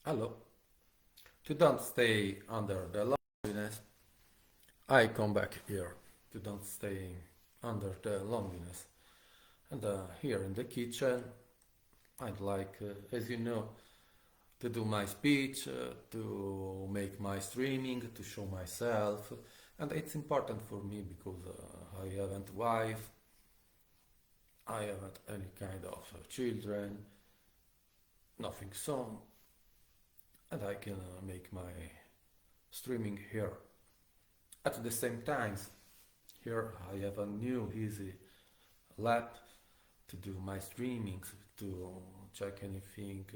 Hello. To don't stay under the loneliness, I come back here. To don't stay under the loneliness. And here in the kitchen, I'd like, as you know, to do my speech, to make my streaming, to show myself. And it's important for me because I haven't wife, I haven't any kind of children, nothing son, and I can make my streaming here. At the same time, here I have a new easy lab to do my streamings, to check anything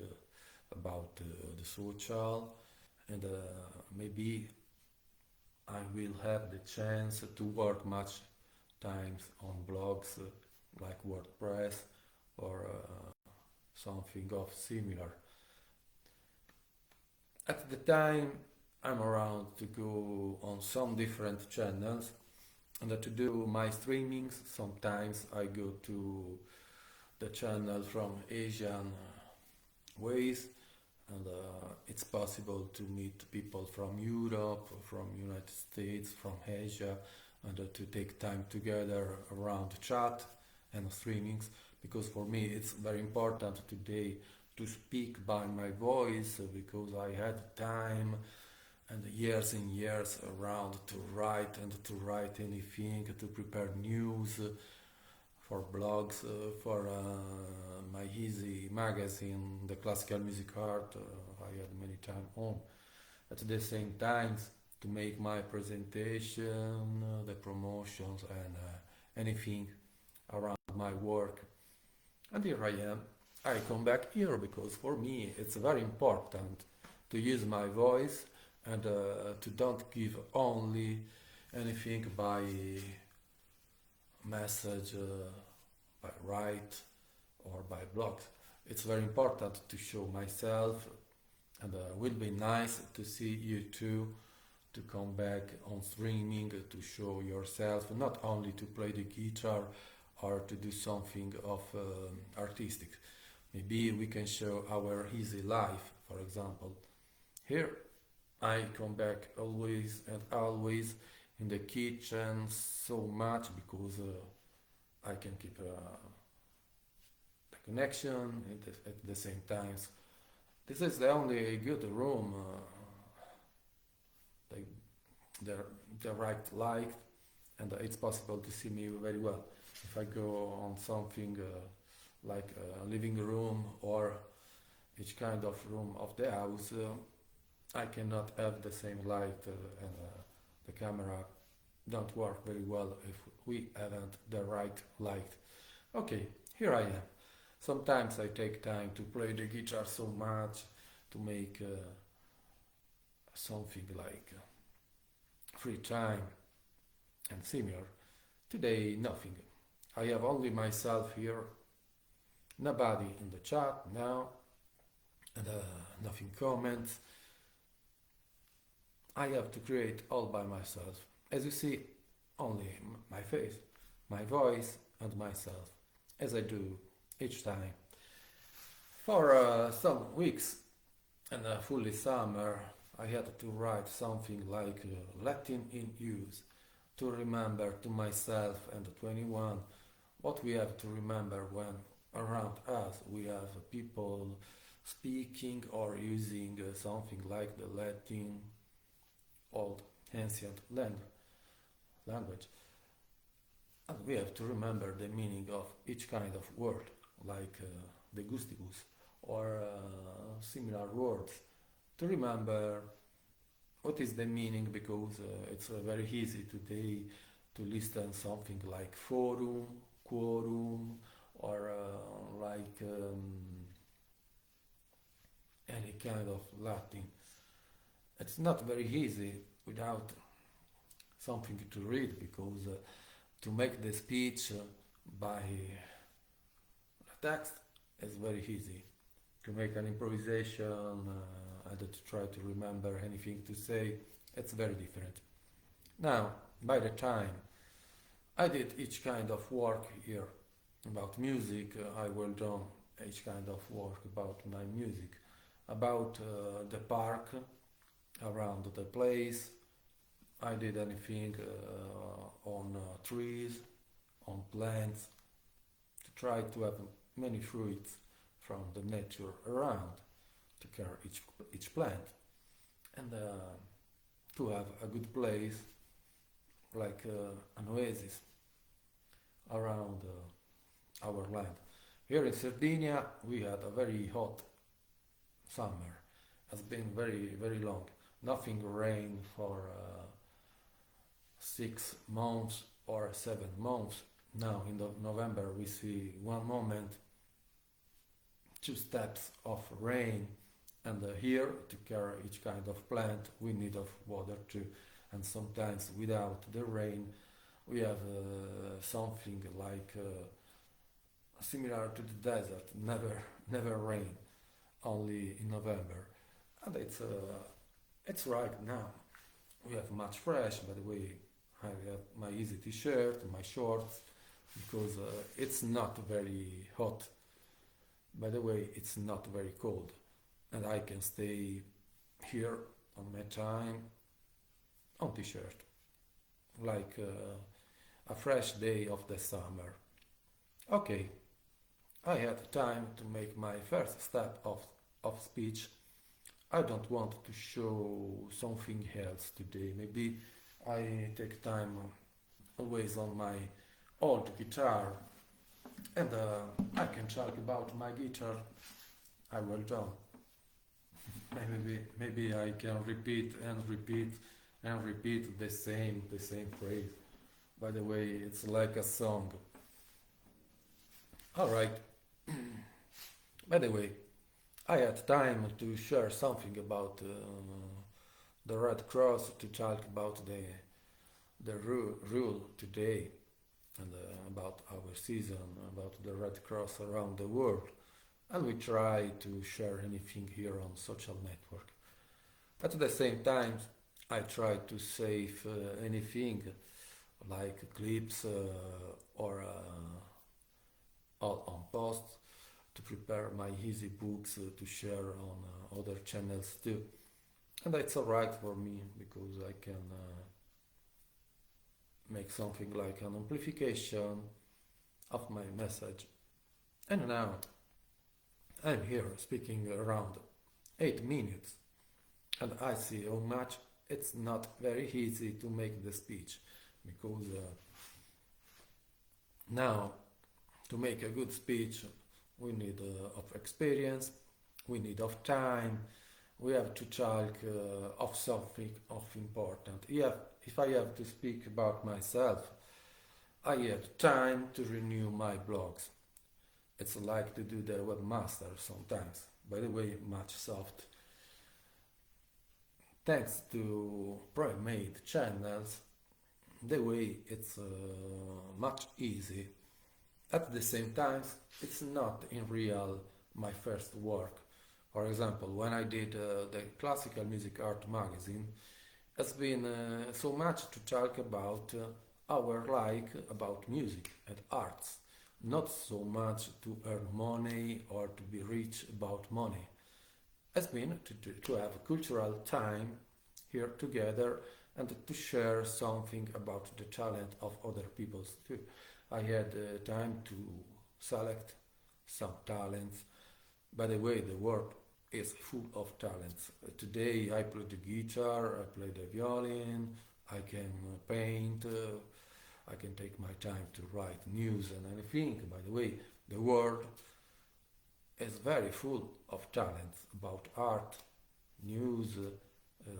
about the social, and maybe I will have the chance to work much times on blogs like WordPress or something of similar. At the time, I'm around to go on some different channels and to do my streamings. Sometimes I go to the channel from Asian ways, and it's possible to meet people from Europe, from United States, from Asia, and to take time together around chat and streamings, because for me it's very important today to speak by my voice, because I had time and years around to write and to write anything, to prepare news for blogs, for my easy magazine, the classical music art. I had many time on. At the same time, to make my presentation, the promotions, and anything around my work. And here I am. I come back here because for me it's very important to use my voice and to don't give only anything by message, by write or by blogs. It's very important to show myself, and will be nice to see you too, to come back on streaming, to show yourself, not only to play the guitar or to do something of artistic. Maybe we can show our easy life, for example. Here I come back always and always in the kitchen so much because I can keep the connection at the same time. This is the only good room, the, the, the right light, and it's possible to see me very well. If I go on something like a living room or each kind of room of the house, I cannot have the same light, and the camera don't work very well if we haven't the right light. Okay, here I am. Sometimes I take time to play the guitar so much, to make something like free time and similar. Today nothing. I have only myself here, nobody in the chat now, and nothing comments. I have to create all by myself. As you see, only my face, my voice, and myself, as I do each time. For some weeks and fully summer, I had to write something like Latin in use, to remember to myself and 21 what we have to remember when around us we have people speaking or using something like the Latin old ancient language. And we have to remember the meaning of each kind of word, like the gusticus or similar words, to remember what is the meaning, because it's very easy today to listen something like forum, quorum, or like any kind of Latin. It's not very easy without something to read, because to make the speech by text is very easy. To make an improvisation and to try to remember anything to say, it's very different. Now, by the time I did each kind of work here about music, I will done each kind of work about my music, about the park around the place. I did anything on trees, on plants, to try to have many fruits from the nature around, to care each plant, and to have a good place like an oasis around our land. Here in Sardinia, we had a very hot summer. Has been very long. Nothing rained for 6 months or 7 months. Now in November we see one moment, 2 steps of rain, and here to care each kind of plant we need of water too. And sometimes without the rain we have something like similar to the desert, never rain, only in November. And it's right now. We have much fresh, by the way. I have my easy t-shirt, my shorts, because it's not very hot. By the way, it's not very cold, and I can stay here on my time on t-shirt, like a fresh day of the summer. Okay, I had time to make my first step of speech. I don't want to show something else today. Maybe I take time always on my old guitar, and I can talk about my guitar. I will done. Maybe I can repeat and repeat and repeat the same phrase. By the way, it's like a song. All right. By the way, I had time to share something about the Red Cross, to talk about the rule today, and about our season, about the Red Cross around the world. And we try to share anything here on social network. At the same time, I try to save anything like clips or on posts, to prepare my easy books to share on other channels too. And it's alright for me, because I can make something like an amplification of my message. And now I'm here speaking around 8 minutes, and I see how much it's not very easy to make the speech, because now to make a good speech we need of experience, we need of time, we have to talk of something of important. If I have to speak about myself, I have time to renew my blogs. It's like to do the webmaster sometimes. By the way, much soft. Thanks to pre-made channels, the way it's much easy. At the same time, it's not in real my first work. For example, when I did the classical music art magazine, it's been so much to talk about our like about music and arts, not so much to earn money or to be rich about money. It's been to have a cultural time here together, and to share something about the talent of other people too. I had time to select some talents. By the way, the world is full of talents. Today I play the guitar, I play the violin, I can paint, I can take my time to write news and anything. By the way, the world is very full of talents about art, news,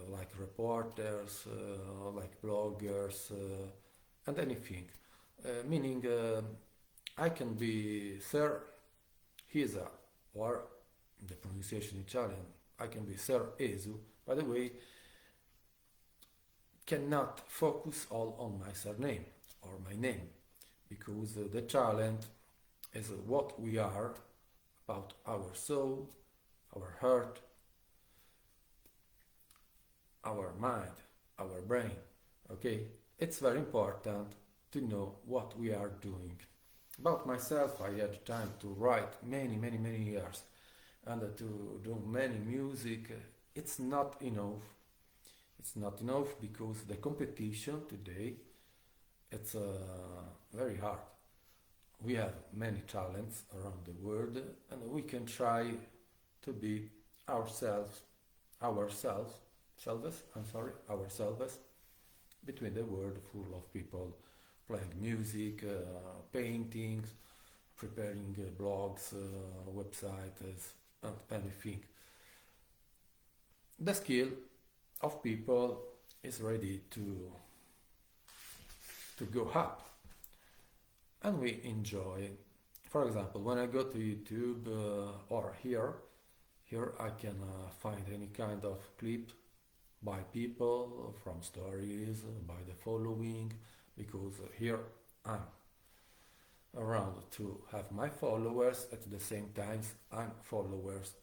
like reporters, like bloggers, and anything. Meaning, I can be Sir Hisa, or the pronunciation Italian, I can be Sir Esu. By the way, cannot focus all on my surname or my name, because the talent is what we are, about our soul, our heart, our mind, our brain. Okay, it's very important to know what we are doing. About myself, I had time to write many years, and to do many music. It's not enough. It's not enough because the competition today it's very hard. We have many talents around the world, and we can try to be ourselves, ourselves, selves. I'm sorry, ourselves between the world full of people playing music, paintings, preparing blogs, websites, and anything. The skill of people is ready to go up, and we enjoy. For example, when I go to YouTube or here I can find any kind of clip by people from stories, by the following, because here I'm around to have my followers at the same time I'm followers.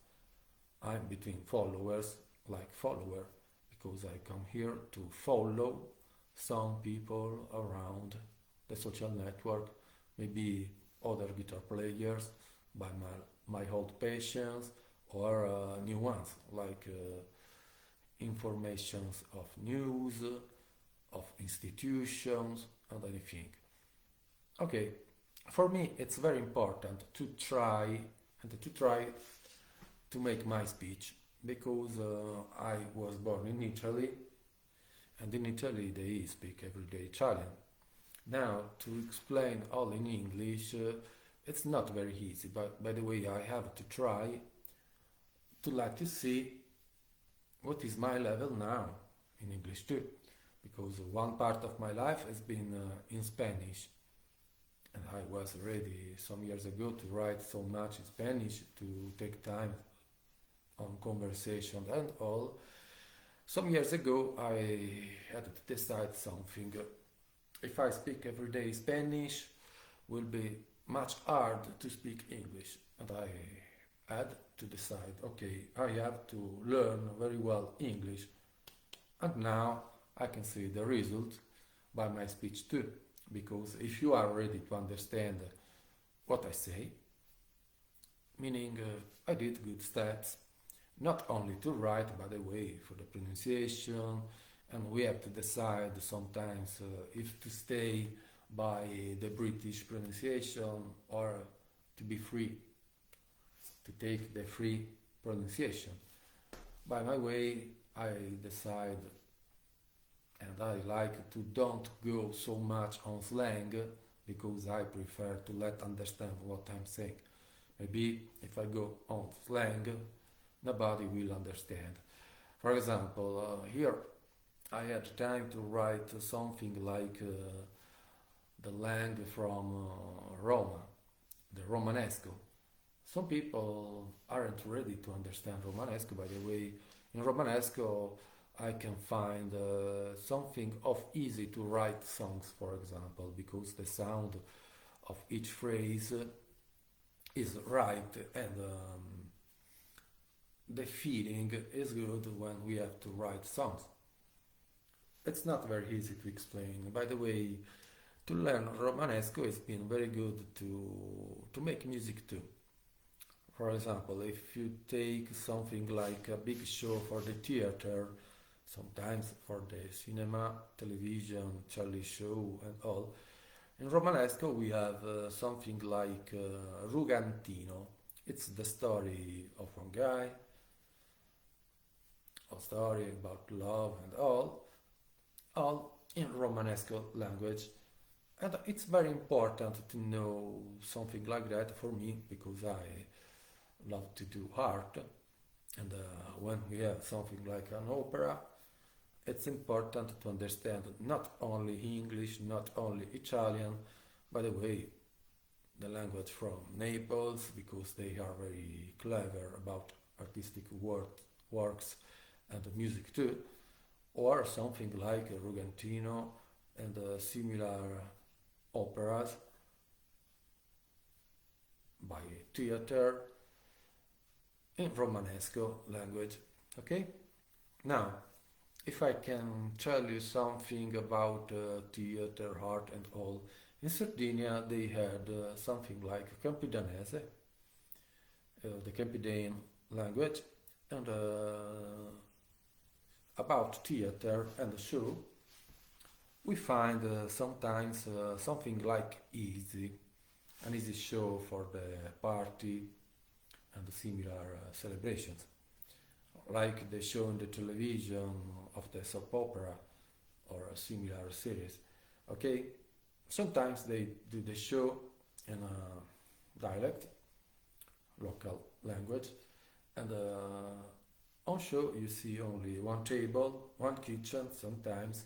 I'm between followers like follower because I come here to follow some people around the social network, maybe other guitar players by my old patients or new ones like informations of news, of institutions and anything. Okay, for me it's very important to try to make my speech because I was born in Italy and in Italy they speak everyday Italian. Now to explain all in English it's not very easy, but by the way I have to try to let you see what is my level now in English too, because one part of my life has been in Spanish, and I was ready some years ago to write so much in Spanish to take time on conversation and all. Some years ago, I had to decide something. If I speak everyday Spanish, will be much hard to speak English, and I had to decide. Okay, I have to learn very well English, and now I can see the result by my speech too. Because if you are ready to understand what I say, meaning I did good steps, not only to write, by the way, for the pronunciation, and we have to decide sometimes if to stay by the British pronunciation or to be free, to take the free pronunciation. By my way, I decide and I like to don't go so much on slang because I prefer to let understand what I'm saying. Maybe if I go on slang, nobody will understand. For example, here I had time to write something like the lang from Roma, the Romanesco. Some people aren't ready to understand Romanesco, by the way. In Romanesco, I can find something of easy to write songs, for example, because the sound of each phrase is right and the feeling is good when we have to write songs. It's not very easy to explain. By the way, to learn Romanesco has been very good to make music too. For example, if you take something like a big show for the theater, sometimes for the cinema, television, Charlie show and all, in Romanesco we have something like Rugantino. It's the story of one guy, a story about love and all in Romanesco language. And it's very important to know something like that for me because I love to do art. And when we have something like an opera, it's important to understand not only English, not only Italian, by the way, the language from Naples because they are very clever about artistic works and music too, or something like Rugantino and similar operas by theater in Romanesco language. Okay? Now, if I can tell you something about theater, art and all, in Sardinia they had something like Campidanese, the Campidan language, and about theater and the show, we find sometimes something like an easy show for the party and similar celebrations, like the show on the television of the soap opera or a similar series. Okay, sometimes they do the show in a dialect, local language, and on show you see only one table, one kitchen sometimes,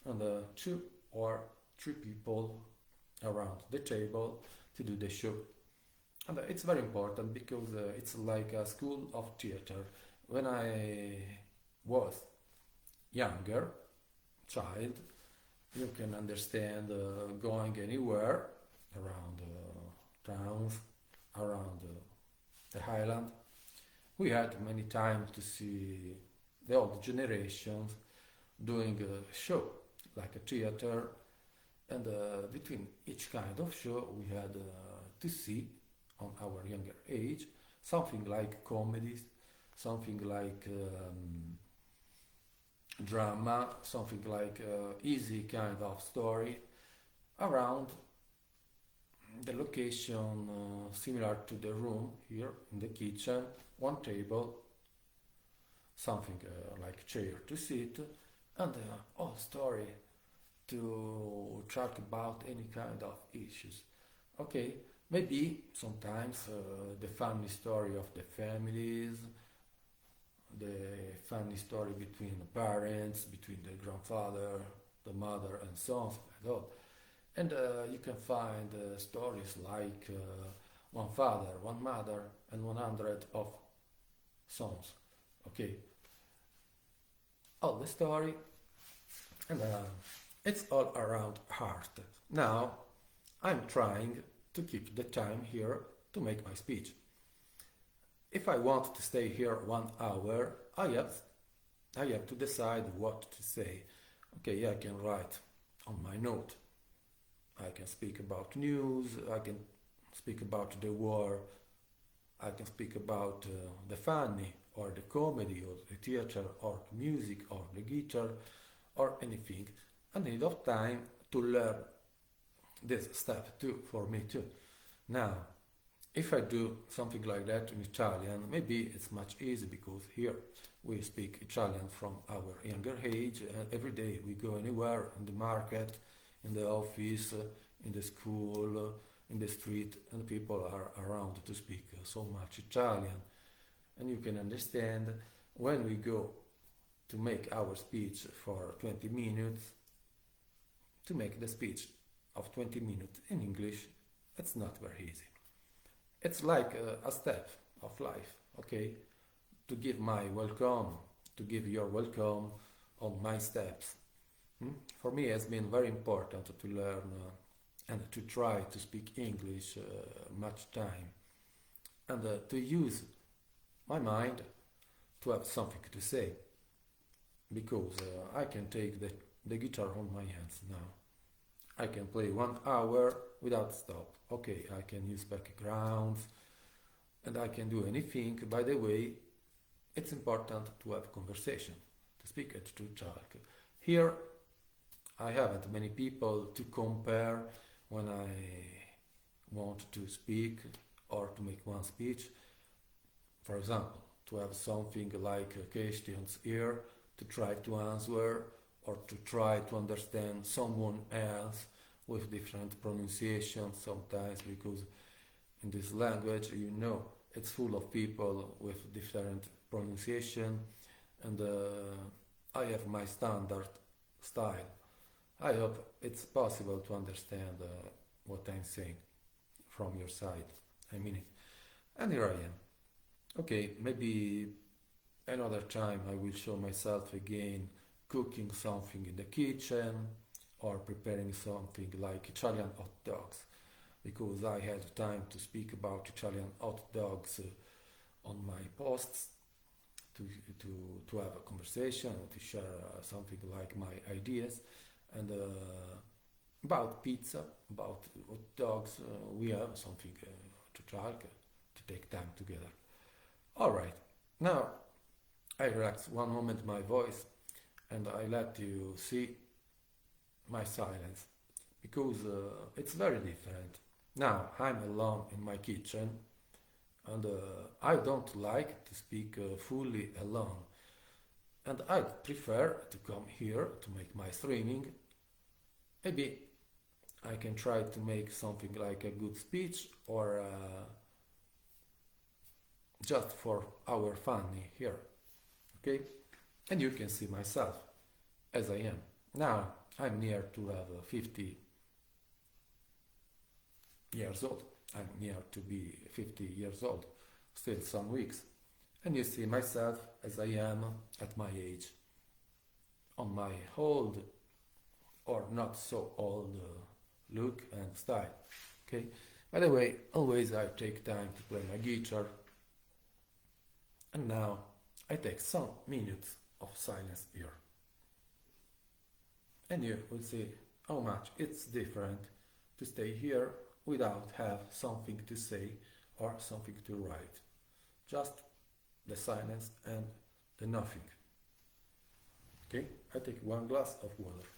and two or three people around the table to do the show. And it's very important because it's like a school of theater. When I was younger, child, you can understand going anywhere around towns, around the highland. We had many time to see the old generations doing a show, like a theater, and between each kind of show we had to see on our younger age something like comedies, something like drama, something like easy kind of story around the location similar to the room here in the kitchen, one table, something like chair to sit, and all story to talk about any kind of issues. Okay, maybe sometimes the funny story of the families, the funny story between the parents, between the grandfather, the mother, and so on, like that. And you can find stories like one father, one mother, and 100 of sons. Okay, all the story, and it's all around art. Now, I'm trying to keep the time here to make my speech. If I want to stay here 1 hour, I have to decide what to say. Okay, I can write on my note. I can speak about news, I can speak about the war, I can speak about the funny or the comedy or the theater or music or the guitar or anything. I need of time to learn this step too for me too. Now, if I do something like that in Italian, maybe it's much easier because here we speak Italian from our younger age. Every day we go anywhere in the market, in the office, in the school, in the street, and people are around to speak so much Italian. And you can understand when we go to make our speech for 20 minutes, to make the speech of 20 minutes in English, it's not very easy. It's like a step of life, okay? To give my welcome, to give your welcome on my steps. For me, it's been very important to learn and to try to speak English much time and to use my mind to have something to say because I can take the guitar on my hands now. I can play 1 hour without stop. Okay, I can use backgrounds and I can do anything. By the way, it's important to have conversation, to speak and to talk. Here, I haven't many people to compare when I want to speak or to make one speech. For example, to have something like questions here to try to answer or to try to understand someone else with different pronunciations sometimes because in this language, it's full of people with different pronunciation and I have my standard style. I hope it's possible to understand what I'm saying from your side. I mean it. And here I am. Okay, maybe another time I will show myself again cooking something in the kitchen or preparing something like Italian hot dogs because I had time to speak about Italian hot dogs on my posts to have a conversation, to share something like my ideas and about pizza, about hot dogs, we have something to take time together. All right, now I relax one moment my voice and I let you see my silence because it's very different. Now I'm alone in my kitchen and I don't like to speak fully alone. And I'd prefer to come here to make my streaming. Maybe I can try to make something like a good speech or just for our funny here, okay? And you can see myself as I am. Now I'm near to have 50 years old. I'm near to be 50 years old, still some weeks. And you see myself as I am at my age, on my old or not so old look and style. Okay. By the way, always I take time to play my guitar, and now I take some minutes of silence here, and you will see how much it's different to stay here without have something to say or something to write. Just the silence and the nothing. Okay, I take one glass of water.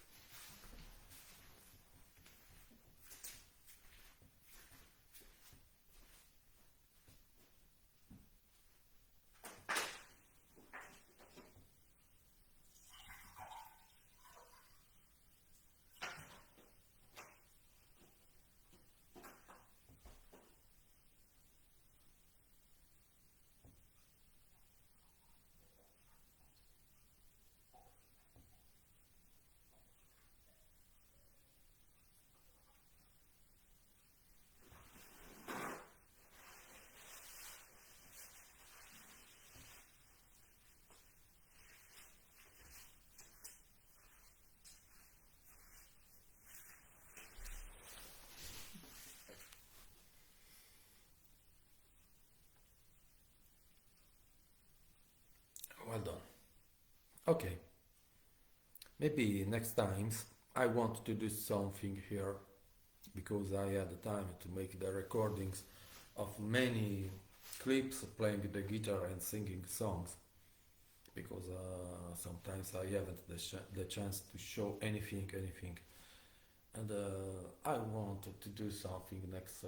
Well done. Okay, maybe next times I want to do something here because I had the time to make the recordings of many clips playing the guitar and singing songs because sometimes I haven't the chance to show anything. And I wanted to do something next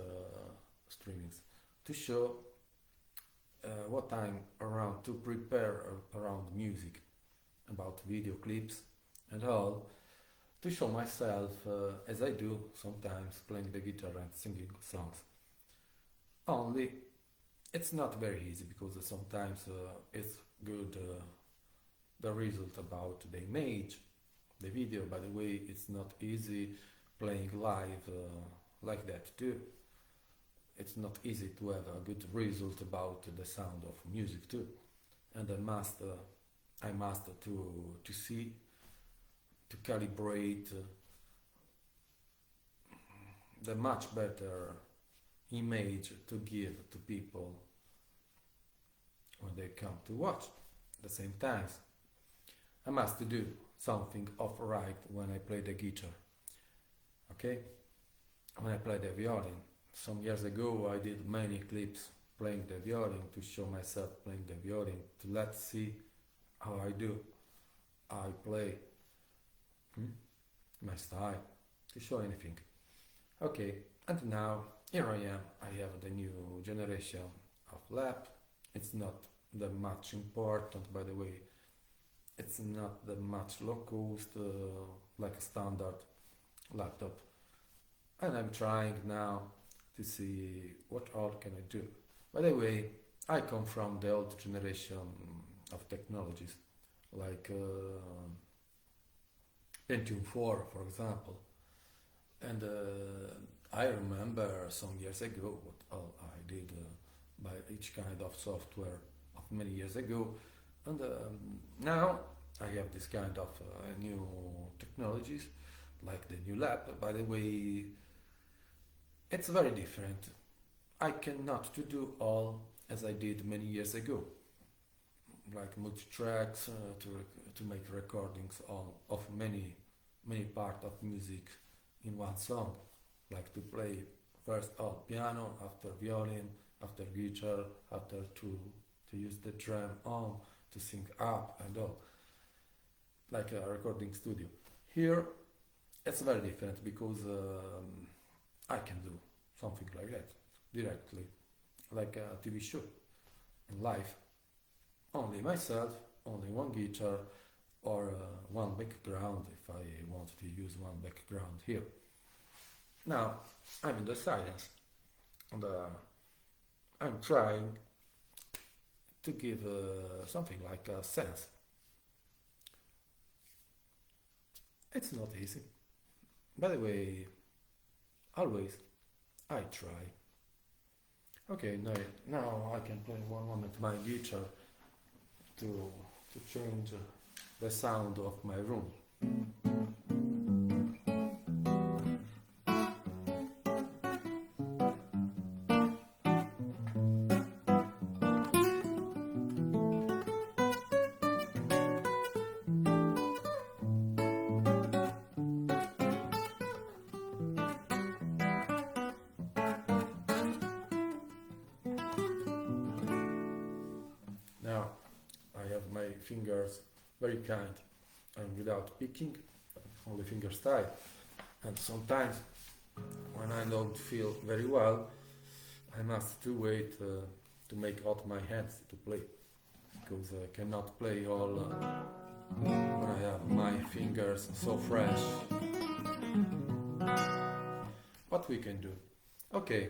streamings to show what I'm around to prepare around music, about video clips and all, to show myself as I do sometimes playing the guitar and singing songs. Only it's not very easy because sometimes it's good the result about the image, the video. By the way, it's not easy playing live like that too. It's not easy to have a good result about the sound of music too, and I must to see, to calibrate the much better image to give to people when they come to watch. At the same time, I must do something of right when I play the guitar. Okay, when I play the violin. Some years ago I did many clips playing the violin to show myself playing the violin, to let's see how I do, how I play, my style, to show anything. Okay, and now here I am, I have the new generation of lap. It's not the much important, by the way, it's not the much low cost like a standard laptop. And I'm trying now to see what all can I do. By the way, I come from the old generation of technologies, like Pentium 4, for example. And I remember some years ago what all I did by each kind of software of many years ago. And now I have this kind of new technologies, like the new lab. By the way, it's very different. I cannot to do all as I did many years ago, like multi-tracks to make recordings of many part of music in one song, like to play first all piano, after violin, after guitar, after to use the drum on, to sing up and all, like a recording studio. Here it's very different because I can do something like that directly, like a TV show in live. Only myself, only one guitar, or one background if I want to use one background here. Now I'm in the silence and I'm trying to give something like a sense. It's not easy. By the way, always I try. Okay, now I can play one moment my guitar to change the sound of my room. Now I have my fingers very kind and without picking, only finger style. And sometimes when I don't feel very well, I must to wait to make out my hands to play because I cannot play all when I have my fingers so fresh. What we can do? Okay,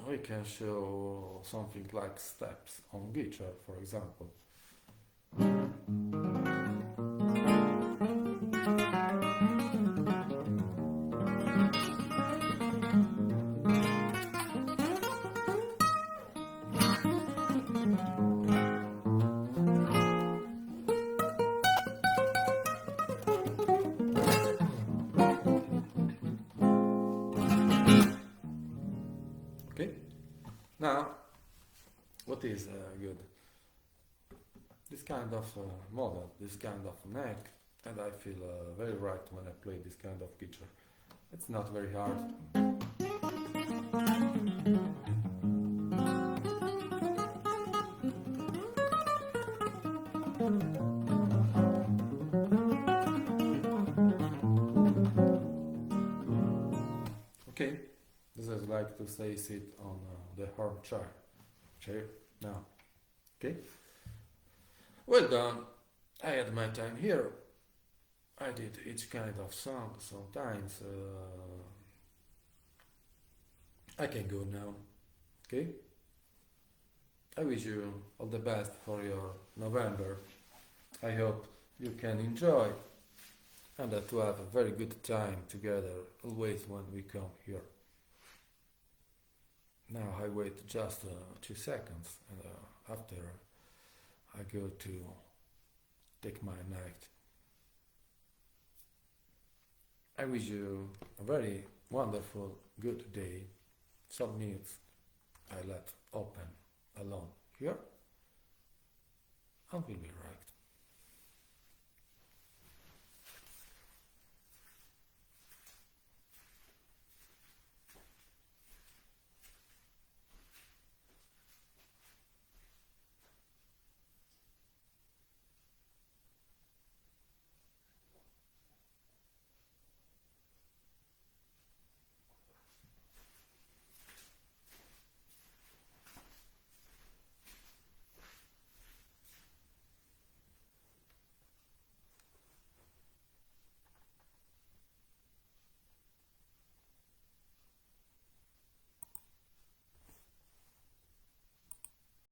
we can show something like steps on guitar, for example. Okay. Now, what is good? This kind of model, this kind of neck, and I feel very right when I play this kind of guitar. It's not very hard. Okay, this is like to say sit on the horn chair now. Okay, well done. I had my time here. I did each kind of song. Sometimes I can go now. Okay, I wish you all the best for your November. I hope you can enjoy and to have a very good time together always when we come here. Now I wait just 2 seconds and after I go to take my night. I wish you a very wonderful good day. Some minutes I let open alone here and we'll be right.